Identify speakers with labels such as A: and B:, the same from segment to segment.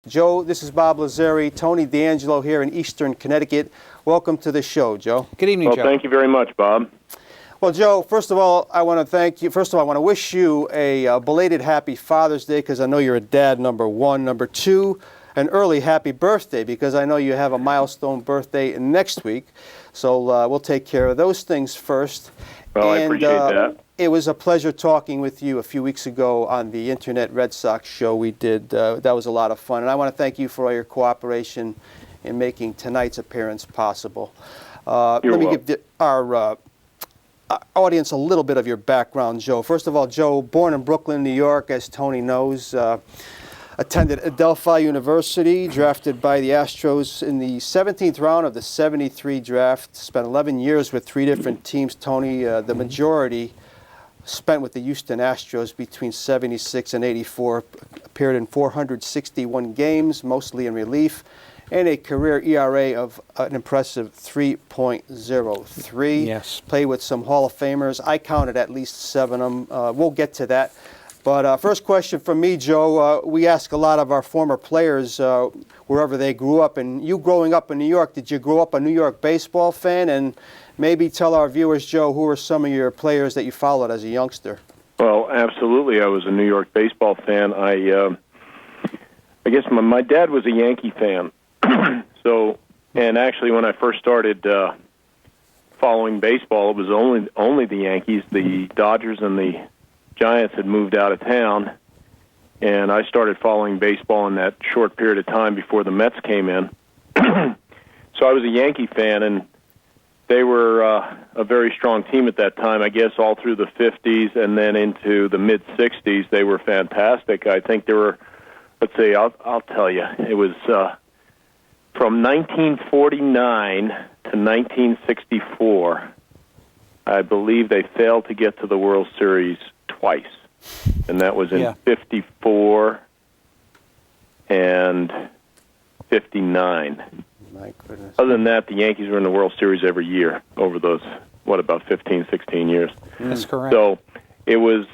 A: Joe, this is Bob Lazzari, Tony D'Angelo here in Eastern Connecticut. Welcome to the show, Joe.
B: Good evening, Joe.
C: Well, thank you very much, Bob.
A: Well, Joe, first of all, I want to thank you. First of all, I want to wish you a belated happy Father's Day because I know you're a dad, number one. Number two, an early happy birthday because I know you have a milestone birthday next week. So we'll take care of those things first.
C: Well, I appreciate that.
A: It was a pleasure talking with you a few weeks ago on the Internet Red Sox show we did. That was a lot of fun. And I want to thank you for all your cooperation in making tonight's appearance possible. Let me give our audience a little bit of your background, Joe. First of all, Joe, born in Brooklyn, New York, as Tony knows, attended Adelphi University, drafted by the Astros in the 17th round of the 73 draft, spent 11 years with three different teams, Tony, the majority spent with the Houston Astros between 76 and 84, appeared in 461 games, mostly in relief, and a career ERA of an impressive 3.03.
B: Yes. Played
A: with some Hall of Famers. I counted at least 7 of them. We'll get to that. But first question from me, Joe. We ask a lot of our former players wherever they grew up. And you growing up in New York, did you grow up a New York baseball fan? And maybe tell our viewers, Joe, who are some of your players that you followed as a youngster?
C: Well, absolutely. I was a New York baseball fan. I guess my dad was a Yankee fan. And actually when I first started following baseball, it was only the Yankees. The Dodgers and the Giants had moved out of town, and I started following baseball in that short period of time before the Mets came in. So I was a Yankee fan, and they were a very strong team at that time, I guess all through the 50s and then into the mid-60s. They were fantastic. I think there were, let's see, I'll tell you, it was from 1949 to 1964, I believe they failed to get to the World Series twice, and that was in 54 and 59.
A: My goodness.
C: Other than that, the Yankees were in the World Series every year over those, about 15, 16 years.
B: That's correct.
C: So it was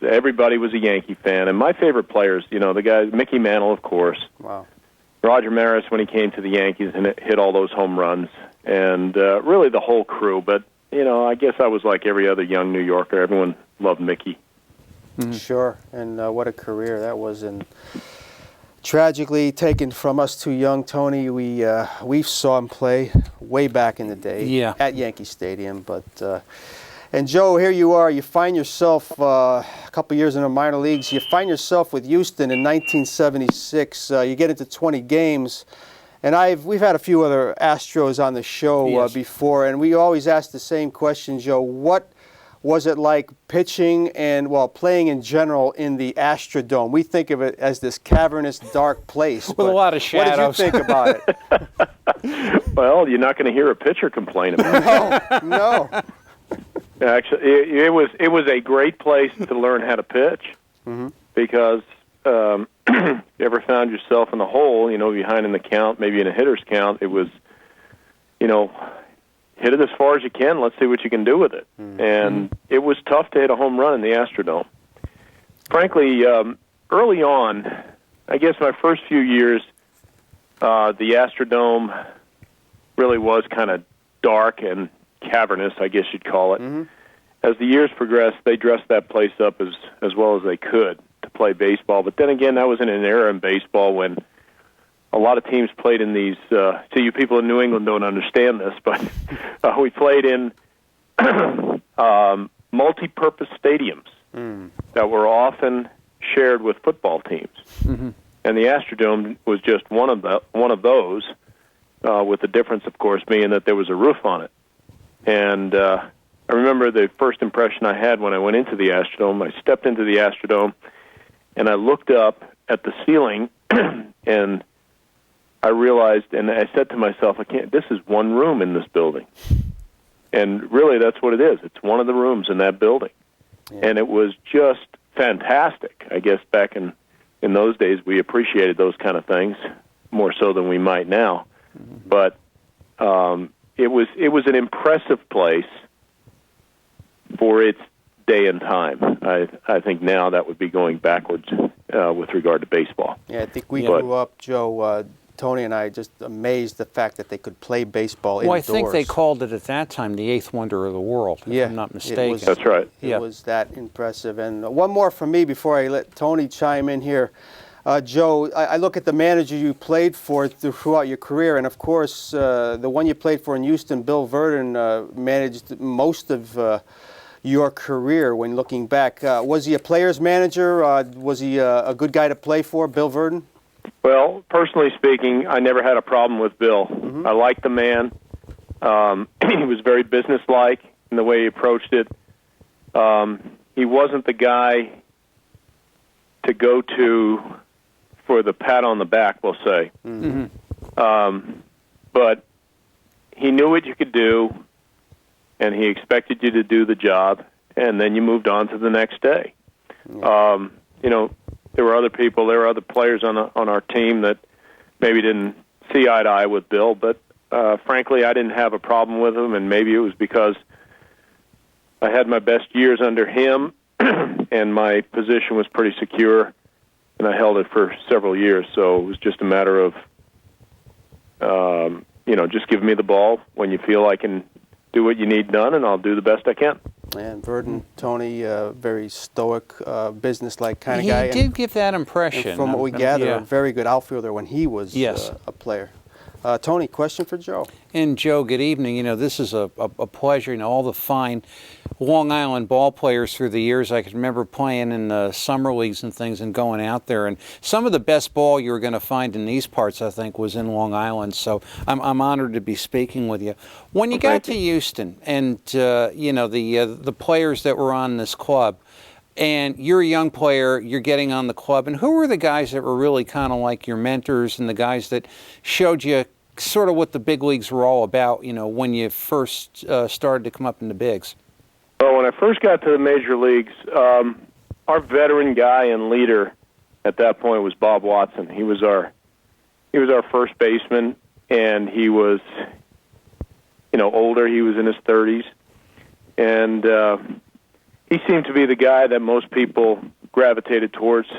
C: everybody was a Yankee fan, and my favorite players, the guys, Mickey Mantle, of course.
A: Wow.
C: Roger Maris when he came to the Yankees and hit all those home runs, and really the whole crew. But, I guess I was like every other young New Yorker. Everyone loved Mickey.
A: Mm-hmm. Sure, and what a career that was. And tragically taken from us too young, Tony. We saw him play way back in the day at Yankee Stadium. But and Joe, here you are. You find yourself a couple years in the minor leagues. You find yourself with Houston in 1976. You get into 20 games. And we've had a few other Astros on the show before, and we always ask the same question, Joe. What was it like pitching and, playing in general in the Astrodome? We think of it as this cavernous, dark place.
B: With a lot of shadows.
A: What did you think about it?
C: Well, you're not going to hear a pitcher complain about it.
A: No.
C: Actually, it was a great place to learn how to pitch because you ever found yourself in a hole, behind in the count, maybe in a hitter's count, it was, hit it as far as you can. Let's see what you can do with it. And it was tough to hit a home run in the Astrodome. Frankly, early on, I guess my first few years, the Astrodome really was kind of dark and cavernous, I guess you'd call it. As the years progressed, they dressed that place up as well as they could to play baseball. But then again, that was in an era in baseball when a lot of teams played in these, so you people in New England don't understand this, but we played in multi-purpose stadiums that were often shared with football teams. And the Astrodome was just one of those, with the difference, of course, being that there was a roof on it. And I remember the first impression I had when I went into the Astrodome. I stepped into the Astrodome, and I looked up at the ceiling, and I realized, and I said to myself, this is one room in this building. And really, that's what it is. It's one of the rooms in that building. And it was just fantastic. I guess back in those days, we appreciated those kind of things more so than we might now. But it was an impressive place for its day and time. I think now that would be going backwards with regard to baseball.
A: Yeah, I think we grew up, Joe, Tony and I, just amazed the fact that they could play baseball indoors.
B: Well, I think they called it at that time the eighth wonder of the world, if I'm not mistaken.
C: That's right.
A: It was that impressive. And one more from me before I let Tony chime in here. Joe, I look at the manager you played for throughout your career, and of course, the one you played for in Houston, Bill Verdon, managed most of your career when looking back. Was he a player's manager? Was he a good guy to play for, Bill Verdon?
C: Well, personally speaking, I never had a problem with Bill. I liked the man. He was very businesslike in the way he approached it. He wasn't the guy to go to for the pat on the back, we'll say. But he knew what you could do, and he expected you to do the job, and then you moved on to the next day. You know, there were other people, there were other players on our team that maybe didn't see eye to eye with Bill, but frankly, I didn't have a problem with him, and maybe it was because I had my best years under him, and my position was pretty secure, and I held it for several years, so it was just a matter of, you know, just give me the ball when you feel I can do what you need done, and I'll do the best I can.
A: And Verdon, Tony, very stoic, business-like kind of guy.
B: He did give that impression.
A: And from what we gather, a very good outfielder when he was a player. Tony, question for Joe.
B: And Joe, good evening. You know, this is a pleasure. You know, all the fine Long Island ball players through the years. I can remember playing in the summer leagues and things and going out there. And some of the best ball you were going to find in these parts, I think, was in Long Island. So I'm honored to be speaking with you. When you got to Houston and, you know, the players that were on this club, and you're a young player, you're getting on the club, and who were the guys that were really kind of like your mentors and the guys that showed you sort of what the big leagues were all about, you know, when you first started to come up in the bigs?
C: Well, when I first got to the major leagues, our veteran guy and leader at that point was Bob Watson. He was our first baseman, and he was, you know, older. He was in his 30s, and he seemed to be the guy that most people gravitated towards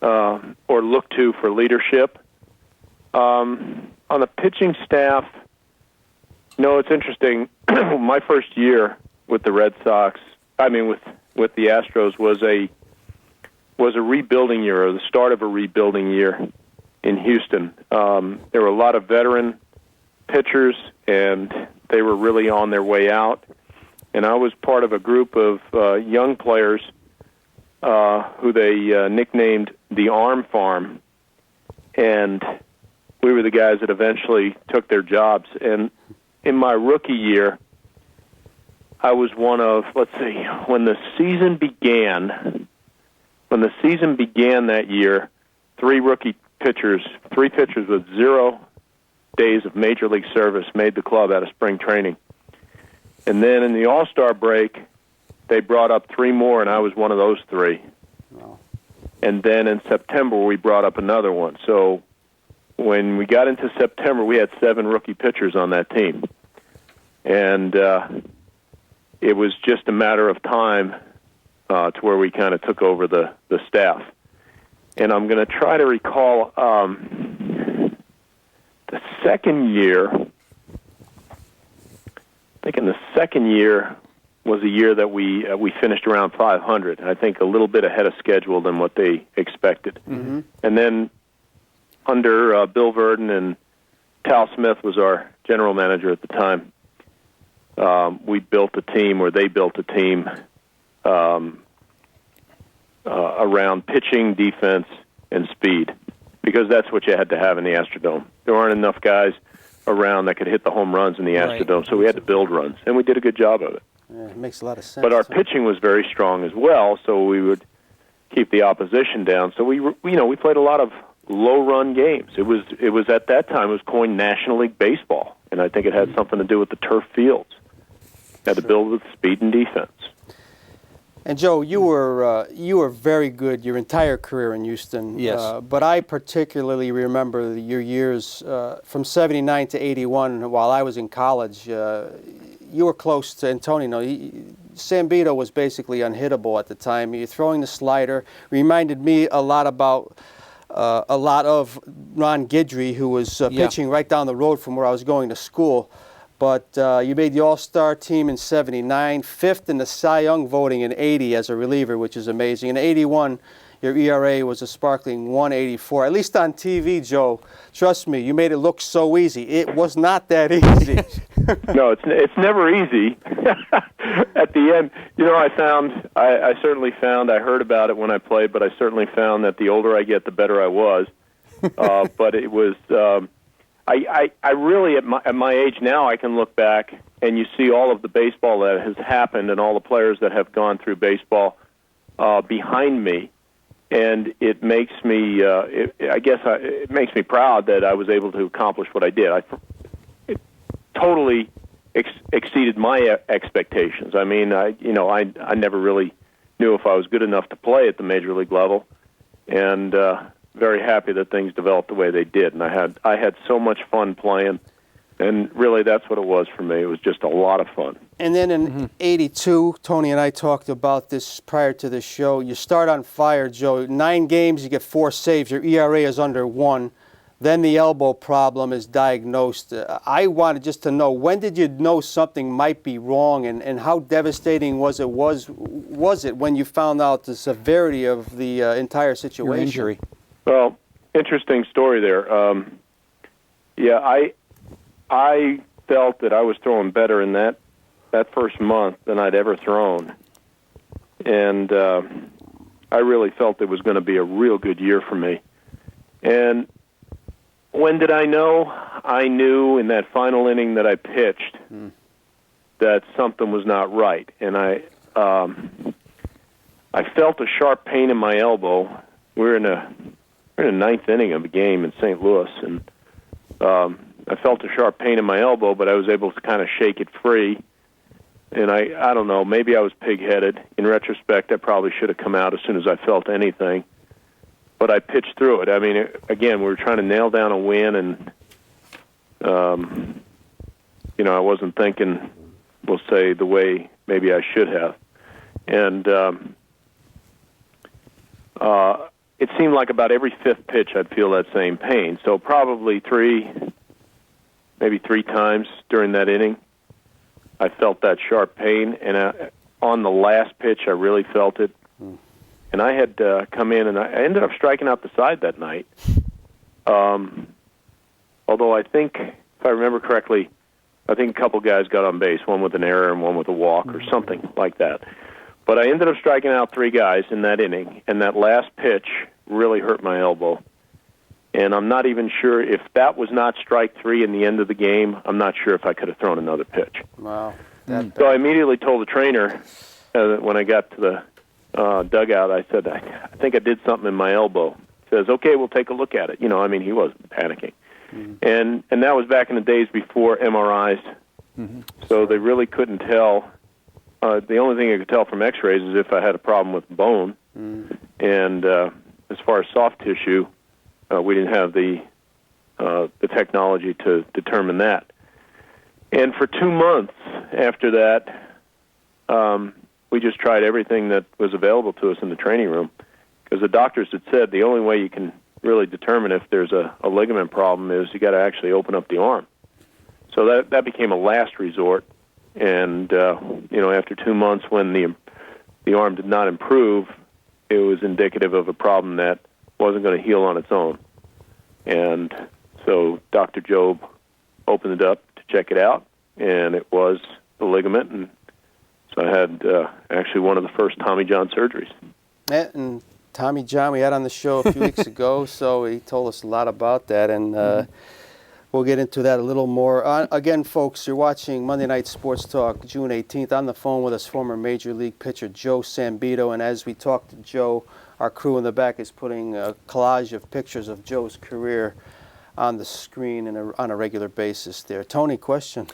C: or looked to for leadership. On the pitching staff, you know, it's interesting. My first year with the Red Sox, I mean with the Astros, was a rebuilding year, or the start of a rebuilding year in Houston. There were a lot of veteran pitchers, and they were really on their way out. And I was part of a group of young players who they nicknamed the Arm Farm, and we were the guys that eventually took their jobs. And in my rookie year, I was one of, let's see, when the season began that year, three pitchers with 0 days of major league service made the club out of spring training. And then in the All-Star break, they brought up 3 more, and I was one of those 3.
A: Wow.
C: And then in September, we brought up another one. So when we got into September, we had 7 rookie pitchers on that team. And it was just a matter of time to where we kind of took over the staff. And I'm going to try to recall the second year. I think in the second year was the year that we finished around 500. I think a little bit ahead of schedule than what they expected.
A: Mm-hmm.
C: And then under Bill Verdon, and Tal Smith was our general manager at the time, we built a team, or they built a team around pitching, defense, and speed, because that's what you had to have in the Astrodome. There weren't enough guys around that could hit the home runs in the Astrodome, so we had to build runs, and we did a good job of it.
A: Yeah, it makes a lot of sense.
C: But our pitching was very strong as well, so we would keep the opposition down. So we played a lot of low-run games. It was at that time, it was coined National League Baseball, and I think it had something to do with the turf fields. Had to build with speed and defense.
A: And Joe, you were very good your entire career in Houston.
B: Yes.
A: But I particularly remember your years from '79 to '81. While I was in college, you were close to Antonio. Sambito was basically unhittable at the time. You're throwing the slider. Reminded me a lot of Ron Guidry, who was pitching right down the road from where I was going to school. But you made the All-Star team in '79, 5th in the Cy Young voting in '80 as a reliever, which is amazing. In '81, your ERA was a sparkling 1.84. At least on TV, Joe. Trust me, you made it look so easy. It was not that easy.
C: No, it's never easy. At the end, I certainly found, I heard about it when I played, but I certainly found that the older I get, the better I was. But it was, I really, at my age now, I can look back and you see all of the baseball that has happened and all the players that have gone through baseball behind me. And it makes me, it makes me proud that I was able to accomplish what I did. It totally exceeded my expectations. I mean, I never really knew if I was good enough to play at the major league level, and very happy that things developed the way they did. And I had so much fun playing, and really that's what it was for me. It was just a lot of fun.
A: And then in '82, Tony and I talked about this prior to the show. You start on fire, Joe. 9 games, you get 4 saves. Your ERA is under 1. Then the elbow problem is diagnosed. I wanted just to know, when did you know something might be wrong, and how devastating was it when you found out the severity of the entire situation?
B: Your injury.
C: Well, interesting story there. I felt that I was throwing better in that first month than I'd ever thrown. And I really felt it was going to be a real good year for me. And when did I know? I knew in that final inning that I pitched that something was not right. And I felt a sharp pain in my elbow. We're in the 9th inning of a game in St. Louis, and I felt a sharp pain in my elbow, but I was able to kind of shake it free. And I don't know, maybe I was pig-headed. In retrospect, I probably should have come out as soon as I felt anything. But I pitched through it. I mean, again, we were trying to nail down a win, and, I wasn't thinking, we'll say, the way maybe I should have. And it seemed like about every 5th pitch I'd feel that same pain. So probably maybe 3 times during that inning, I felt that sharp pain. And on the last pitch, I really felt it. And I had come in, and I ended up striking out the side that night. Although I think, if I remember correctly, I think a couple guys got on base, one with an error and one with a walk or something like that. But I ended up striking out 3 guys in that inning, and that last pitch really hurt my elbow. And I'm not even sure if that was not strike 3 in the end of the game. I'm not sure if I could have thrown another pitch.
A: Wow.
C: So I immediately told the trainer when I got to the dugout, I said, I think I did something in my elbow. He says, okay, we'll take a look at it. He wasn't panicking. And that was back in the days before MRIs. So they really couldn't tell. The only thing I could tell from x-rays is if I had a problem with bone. And as far as soft tissue, we didn't have the technology to determine that. And for 2 months after that, we just tried everything that was available to us in the training room, because the doctors had said the only way you can really determine if there's a ligament problem is you got to actually open up the arm. So that became a last resort. And after 2 months, when the arm did not improve, it was indicative of a problem that wasn't going to heal on its own. And so Dr. Job opened it up to check it out, and it was the ligament. And so I had actually one of the first Tommy John surgeries.
A: And Tommy John, we had on the show a few weeks ago, so he told us a lot about that, and we'll get into that a little more. Again, folks, you're watching Monday Night Sports Talk, June 18th. On the phone with us, former Major League pitcher Joe Sambito, and as we talk to Joe, our crew in the back is putting a collage of pictures of Joe's career on the screen on a regular basis there. Tony, question?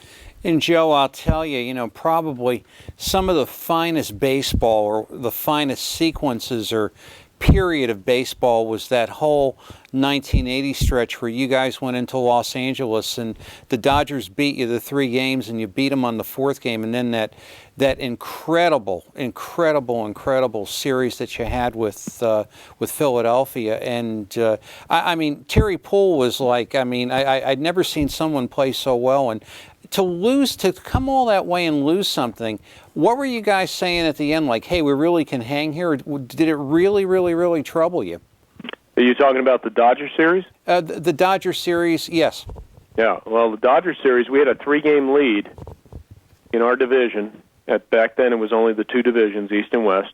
B: And Joe, I'll tell you, probably some of the finest baseball or the finest sequences are period of baseball was that whole 1980 stretch where you guys went into Los Angeles and the Dodgers beat you the 3 games and you beat them on the 4th game, and then that incredible series that you had with Philadelphia. And I mean, Terry Poole was like, I mean, I'd never seen someone play so well. And to come all that way and lose something, what were you guys saying at the end? Like, hey, we really can hang here? Or did it really trouble you?
C: Are you talking about the Dodger series?
B: The Dodger series, yes.
C: Yeah, well, the Dodger series, we had a 3-game lead in our division. Back then, it was only the 2 divisions, East and West.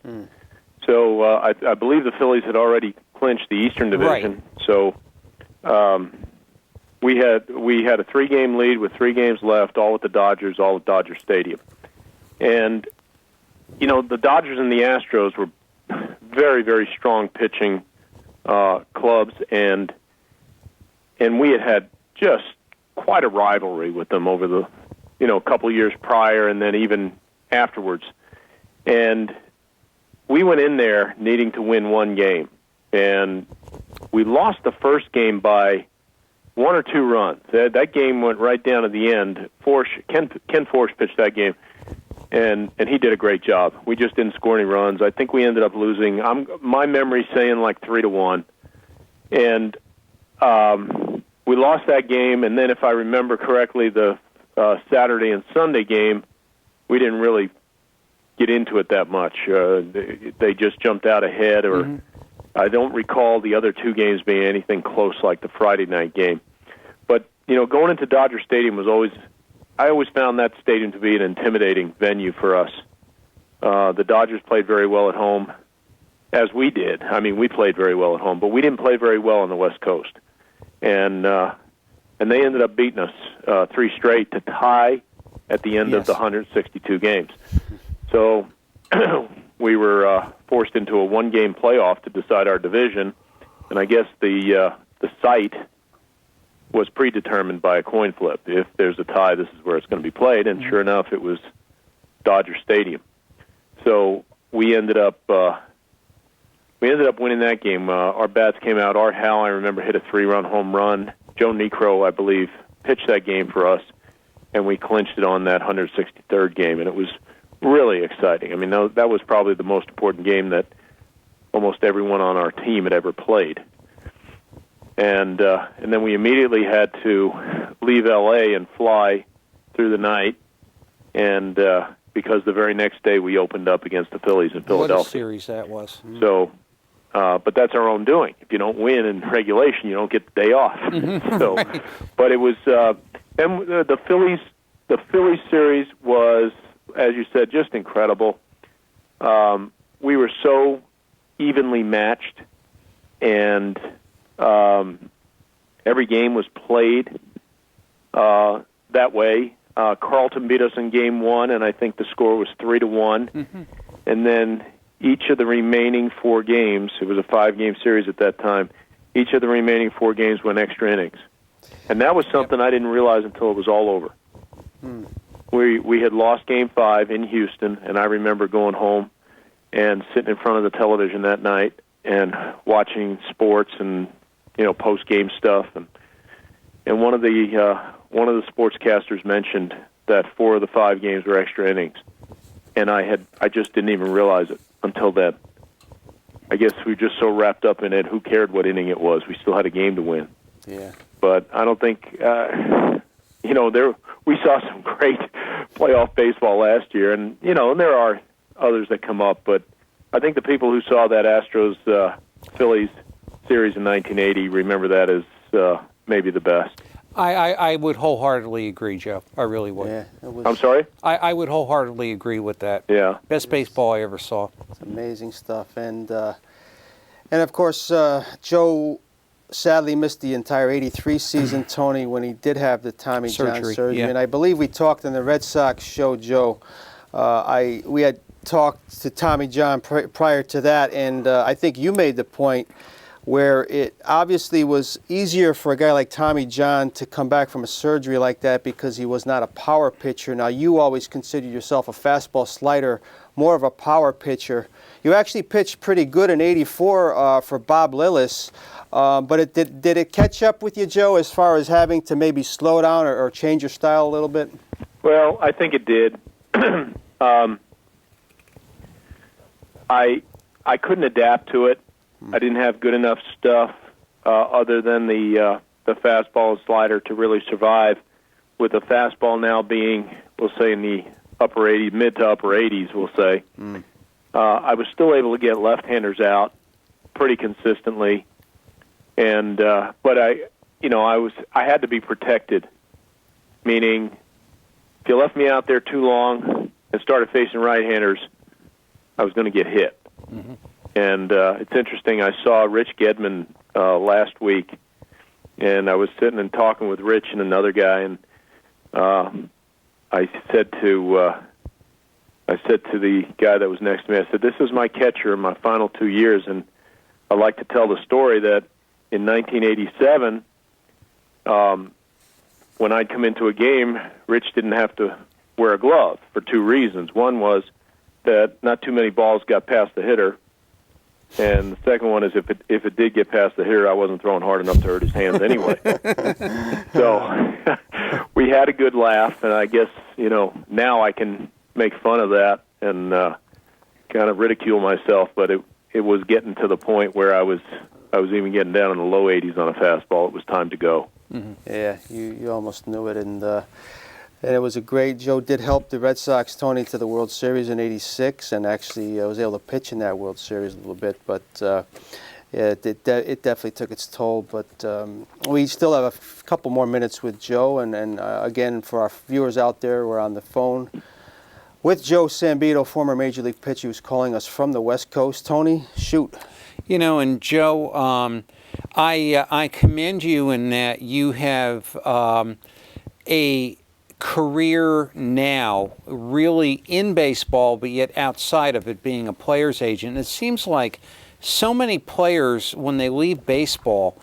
C: So I believe the Phillies had already clinched the Eastern Division.
B: Right.
C: So we had a 3-game lead with 3 games left, all at the Dodgers, all at Dodger Stadium. And, you know, the Dodgers and the Astros were very, very strong pitching clubs, and we had just quite a rivalry with them over the, a couple of years prior and then even afterwards. And we went in there needing to win 1 game, and we lost the first game by 1 or 2 runs. That game went right down to the end. Ken Forsch pitched that game, and he did a great job. We just didn't score any runs. I think we ended up losing. My memory's saying like 3-1, and we lost that game. And then, if I remember correctly, the Saturday and Sunday game, we didn't really get into it that much. They just jumped out ahead, or I don't recall the other 2 games being anything close like the Friday night game. But, going into Dodger Stadium I always found that stadium to be an intimidating venue for us. The Dodgers played very well at home, as we did. I mean, we played very well at home, but we didn't play very well on the West Coast. And they ended up beating us 3 straight to tie at the end of the 162 games. So we were forced into a 1-game playoff to decide our division, and I guess the site was predetermined by a coin flip. If there's a tie, this is where it's going to be played, and sure enough, it was Dodger Stadium. So we ended up winning that game. Our bats came out. Art Howe, I remember, hit a 3-run home run. Joe Necro, I believe, pitched that game for us, and we clinched it on that 163rd game, and it was really exciting. I mean, that was probably the most important game that almost everyone on our team had ever played. And then we immediately had to leave L.A. and fly through the night, and because the very next day we opened up against the Phillies in Philadelphia.
B: What a series that was.
C: So, but that's our own doing. If you don't win in regulation, you don't get the day off. So,
B: right.
C: But it was, and the Phillies series was, as you said, just incredible. We were so evenly matched, and every game was played that way. Carlton beat us in Game 1, and I think the score was 3-1. And then each of the remaining 4 games, it was a 5-game series at that time, each of the remaining 4 games went extra innings. And that was something I didn't realize until it was all over. We had lost Game 5 in Houston, and I remember going home and sitting in front of the television that night and watching sports and post-game stuff. And one of the sportscasters mentioned that 4 of the 5 games were extra innings, and I just didn't even realize it until then. I guess we were just so wrapped up in it. Who cared what inning it was? We still had a game to win.
A: Yeah.
C: But I don't think we saw some great playoff baseball last year, and and there are others that come up, but I think the people who saw that Astros Phillies series in 1980 remember that as maybe the best.
B: I would wholeheartely agree, Joe. I really would.
A: Yeah, it was,
C: I'm sorry?
B: I would wholeheartedly agree with that.
C: Yeah.
B: Best baseball I ever saw.
A: It's amazing stuff. And of course, Joe sadly missed the entire 83 season, Tony, when he did have the Tommy John surgery.
B: Yeah.
A: And I believe we talked in the Red Sox show, Joe. We had talked to Tommy John prior to that, and I think you made the point where it obviously was easier for a guy like Tommy John to come back from a surgery like that because he was not a power pitcher. Now, you always considered yourself a fastball slider, more of a power pitcher. You actually pitched pretty good in '84 for Bob Lillis, but did it catch up with you, Joe, as far as having to maybe slow down or change your style a little bit?
C: Well, I think it did. I couldn't adapt to it. I didn't have good enough stuff other than the fastball and slider to really survive. With the fastball now being, we'll say, in the upper 80s, mid to upper 80s, we'll say, I was still able to get left-handers out pretty consistently, and but I had to be protected. Meaning, if you left me out there too long and started facing right-handers, I was going to get hit. Mm-hmm. And it's interesting, I saw Rich Gedman last week, and I was sitting and talking with Rich and another guy, and I said to the guy that was next to me, I said, this is my catcher in my final 2 years, and I like to tell the story that in 1987, when I'd come into a game, Rich didn't have to wear a glove for two reasons. One was that not too many balls got past the hitter, and the second one is if it did get past the hitter, I wasn't throwing hard enough to hurt his hands anyway. So we had a good laugh, and I guess, now I can make fun of that and kind of ridicule myself, but it was getting to the point where I was even getting down in the low 80s on a fastball. It was time to go.
A: Mm-hmm. Yeah, you almost knew it, and it was a great. Joe did help the Red Sox, Tony, to the World Series in '86, and actually was able to pitch in that World Series a little bit. But it definitely took its toll. But we still have a couple more minutes with Joe, and again, for our viewers out there, we're on the phone with Joe Sambito, former Major League pitcher, who's calling us from the West Coast. Tony, shoot.
B: And Joe, I commend you in that you have a career now really in baseball, but yet outside of it, being a player's agent. It seems like so many players, when they leave baseball,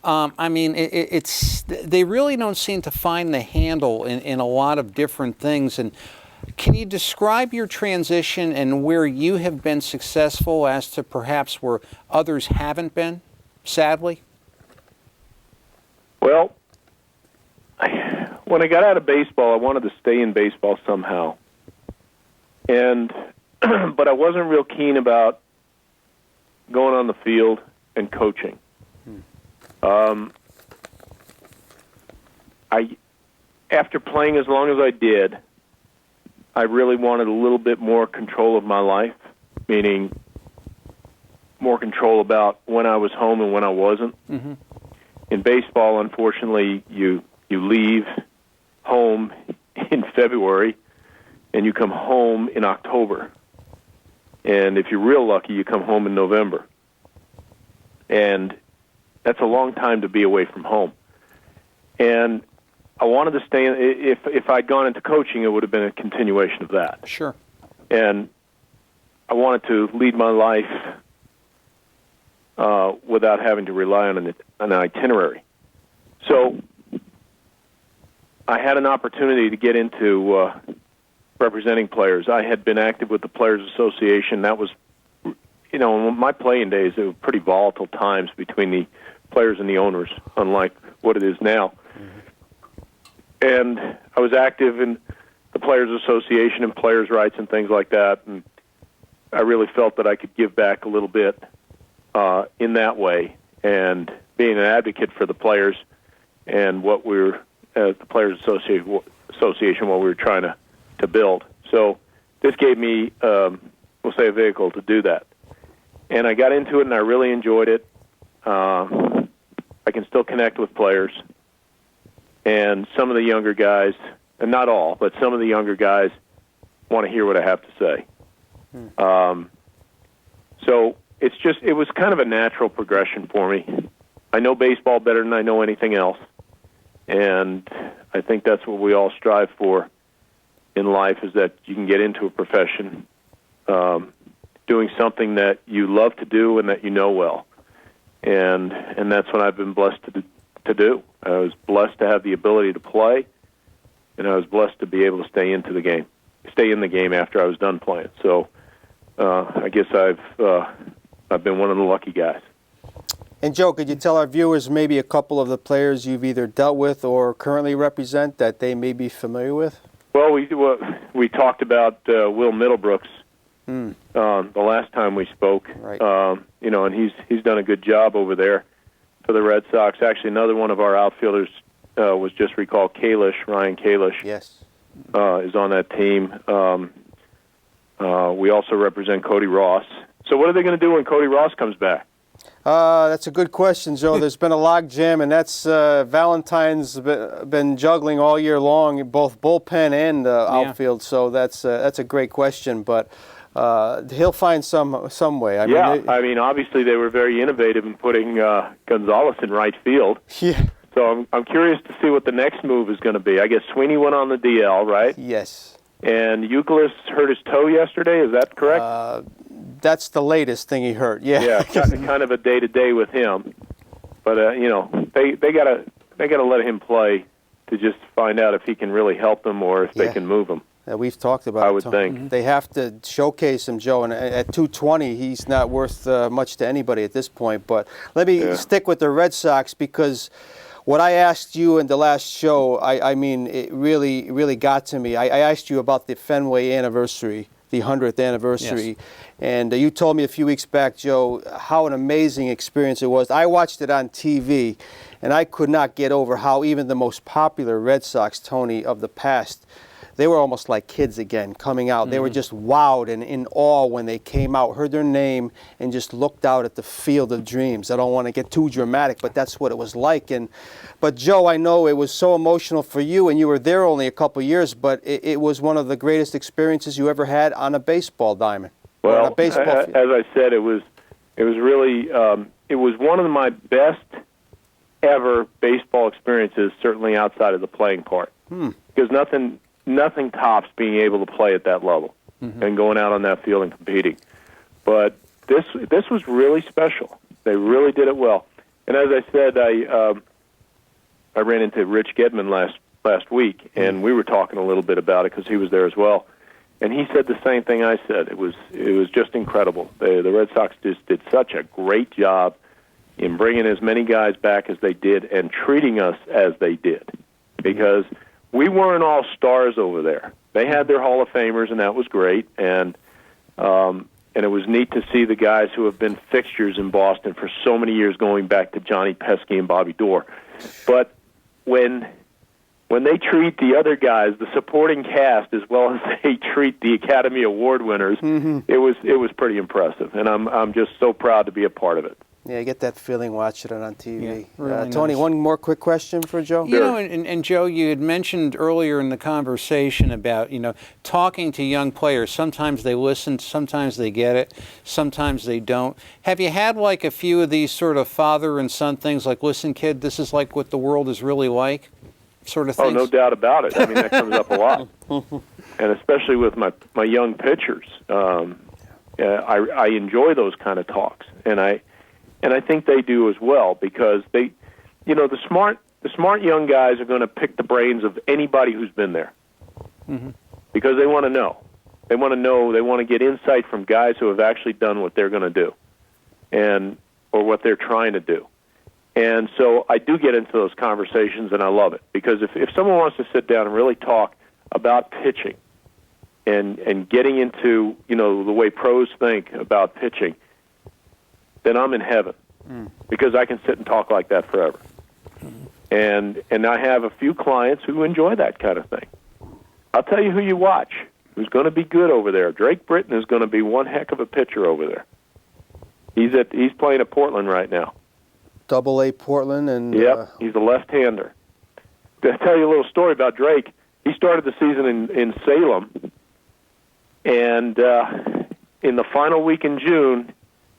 B: they really don't seem to find the handle in a lot of different things. And can you describe your transition and where you have been successful as to perhaps where others haven't been, sadly?
C: Well, when I got out of baseball, I wanted to stay in baseball somehow. But I wasn't real keen about going on the field and coaching. After playing as long as I did, I really wanted a little bit more control of my life, meaning more control about when I was home and when I wasn't. Mm-hmm. In baseball, unfortunately, you leave home in February and you come home in October. And if you're real lucky, you come home in November. And that's a long time to be away from home. And I wanted to stay in. If I'd gone into coaching, it would have been a continuation of that.
B: Sure.
C: And I wanted to lead my life without having to rely on an itinerary. So I had an opportunity to get into representing players. I had been active with the Players Association. That was, in my playing days, it was pretty volatile times between the players and the owners, unlike what it is now. And I was active in the Players Association and players' rights and things like that, and I really felt that I could give back a little bit in that way, and being an advocate for the players and what we're, as the Players Association, what we were trying to build. So this gave me, we'll say, a vehicle to do that. And I got into it, and I really enjoyed it. I can still connect with players. And some of the younger guys, and not all, but some of the younger guys want to hear what I have to say. So it was kind of a natural progression for me. I know baseball better than I know anything else. And I think that's what we all strive for in life, is that you can get into a profession doing something that you love to do and that you know well. and that's what I've been blessed to do. I was blessed to have the ability to play, and I was blessed to be able to stay in the game after I was done playing. So I guess I've been one of the lucky guys.
A: And Joe, could you tell our viewers maybe a couple of the players you've either dealt with or currently represent that they may be familiar with?
C: Well, we talked about Will Middlebrooks the last time we spoke.
A: Right.
C: And he's done a good job over there for the Red Sox. Actually, another one of our outfielders was just recalled, Ryan Kalish.
A: Yes.
C: Is on that team. We also represent Cody Ross. So what are they going to do when Cody Ross comes back?
A: That's a good question, Joe. There's been a log jam, and that's Valentine's been juggling all year long, both bullpen and outfield. So that's a great question, but he'll find some way. I mean,
C: obviously they were very innovative in putting Gonzalez in right field.
A: Yeah.
C: So I'm curious to see what the next move is going to be. I guess Sweeney went on the DL, right?
A: Yes.
C: And Euclid hurt his toe yesterday. Is that correct?
A: That's the latest thing he heard. Yeah.
C: Yeah, kind of a day-to-day with him. But they gotta let him play to just find out if he can really help them or if they can move him.
A: We've talked about it.
C: I would think.
A: They have to showcase him, Joe, and at 220, he's not worth much to anybody at this point. But let me stick with the Red Sox, because what I asked you in the last show, I mean, it really got to me. I asked you about the Fenway Anniversary, the 100th anniversary.
B: Yes.
A: And you told me a few weeks back, Joe, how an amazing experience it was. I watched it on TV, and I could not get over how even the most popular Red Sox, Tony, of the past, they were almost like kids again coming out. They were just wowed and in awe when they came out, heard their name, and just looked out at the field of dreams. I don't want to get too dramatic, but that's what it was like. But Joe, I know it was so emotional for you, and you were there only a couple years, but it was one of the greatest experiences you ever had on a baseball diamond.
C: Well,
A: on a baseball field.
C: As I said, it was really it was one of my best ever baseball experiences, certainly outside of the playing part, because nothing tops being able to play at that level and going out on that field and competing. But this was really special. They really did it well. And as I said, I ran into Rich Gedman last week, and we were talking a little bit about it because he was there as well. And he said the same thing I said. It was just incredible. The Red Sox just did such a great job in bringing as many guys back as they did and treating us as they did, because we weren't all stars over there. They had their Hall of Famers, and that was great. And it was neat to see the guys who have been fixtures in Boston for so many years, going back to Johnny Pesky and Bobby Doerr. But when they treat the other guys, the supporting cast, as well as they treat the Academy Award winners, it was pretty impressive, and I'm just so proud to be a part of it.
A: Yeah, you get that feeling watching it on TV.
B: Yeah, really
A: Tony,
B: nice.
A: One more quick question for Joe?
B: You know, and Joe, you had mentioned earlier in the conversation about, talking to young players. Sometimes they listen, sometimes they get it, sometimes they don't. Have you had like a few of these sort of father and son things, like, listen, kid, this is like what the world is really like, sort of things?
C: Oh, no doubt about it. I mean, that comes up a lot. And especially with my young pitchers. I enjoy those kind of talks. And I think they do as well, because they, the smart young guys are going to pick the brains of anybody who's been there, because they want to know. They want to know. They want to get insight from guys who have actually done what they're going to do, or what they're trying to do. And so I do get into those conversations, and I love it, because if someone wants to sit down and really talk about pitching, and getting into the way pros think about pitching, then I'm in heaven, because I can sit and talk like that forever. And I have a few clients who enjoy that kind of thing. I'll tell you who you watch, who's going to be good over there. Drake Britton is going to be one heck of a pitcher over there. He's playing at Portland right now.
A: Double-A Portland. And
C: yep, he's a left-hander. To tell you a little story about Drake, he started the season in Salem, and in the final week in June,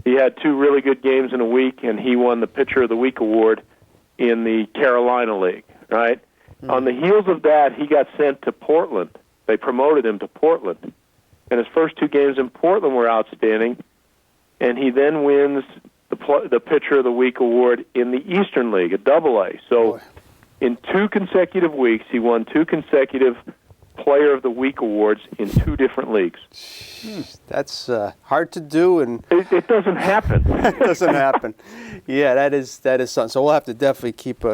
C: he had 2 really good games in a week, and he won the Pitcher of the Week award in the Carolina League, right? On the heels of that, he got sent to Portland. They promoted him to Portland. And his first 2 games in Portland were outstanding, and he then wins the the Pitcher of the Week award in the Eastern League, a Double-A. So in 2 consecutive weeks, he won 2 consecutive Player of the Week awards in 2 different leagues.
A: That's hard to do, and
C: it doesn't happen.
A: it doesn't happen. Yeah, that is something. So we'll have to definitely keep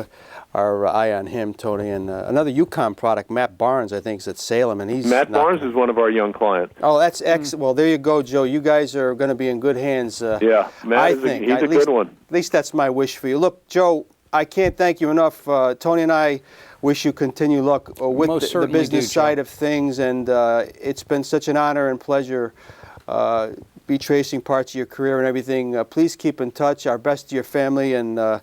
A: our eye on him, Tony. And another UConn product, Matt Barnes, I think, is at Salem, and
C: Matt Barnes is one of our young clients.
A: Oh, that's excellent. Well, there you go, Joe. You guys are going to be in good hands.
C: Yeah, Matt he's a good one.
A: At least that's my wish for you. Look, Joe, I can't thank you enough. Tony and I wish you continued luck with the business side of things, and it's been such an honor and pleasure be tracing parts of your career and everything. Please keep in touch. Our best to your family, and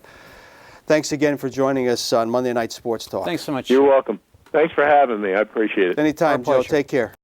A: thanks again for joining us on Monday Night Sports Talk.
B: Thanks so much.
C: You're welcome. Thanks for having me. I appreciate it.
A: Anytime, Joe. Take care.